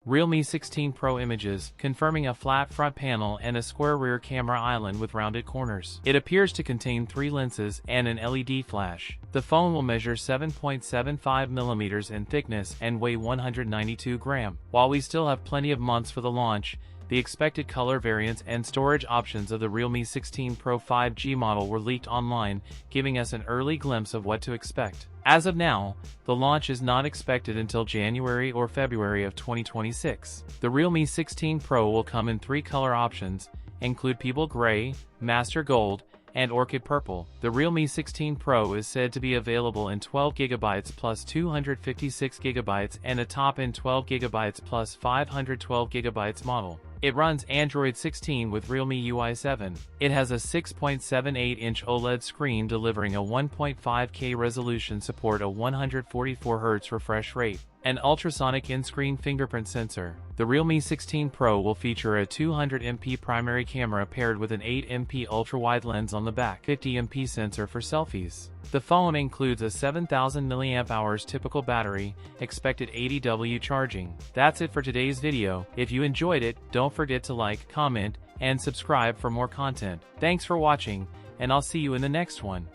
Realme 16 Pro images, confirming a flat front panel and a square rear camera island with rounded corners. It appears to contain 3 lenses and an LED flash. The phone will measure 7.75mm in thickness and weigh 192 grams. While we still have plenty of months for the launch, the expected color variants and storage options of the Realme 16 Pro 5G model were leaked online, giving us an early glimpse of what to expect. As of now, the launch is not expected until January or February of 2026. The Realme 16 Pro will come in 3 color options, include Peeble Gray, Master Gold, and Orchid Purple. The Realme 16 Pro is said to be available in 12GB plus 256GB and a top-end 12GB plus 512GB model. It runs Android 16 with Realme UI 7. It has a 6.78-inch OLED screen delivering a 1.5K resolution, support a 144Hz refresh rate, an ultrasonic in-screen fingerprint sensor. The Realme 16 Pro will feature a 200MP primary camera paired with an 8MP ultra-wide lens on the back, 50MP sensor for selfies. The phone includes a 7000 mAh typical battery, expected 80W charging. That's it for today's video. If you enjoyed it, don't forget to like, comment, and subscribe for more content. Thanks for watching, and I'll see you in the next one.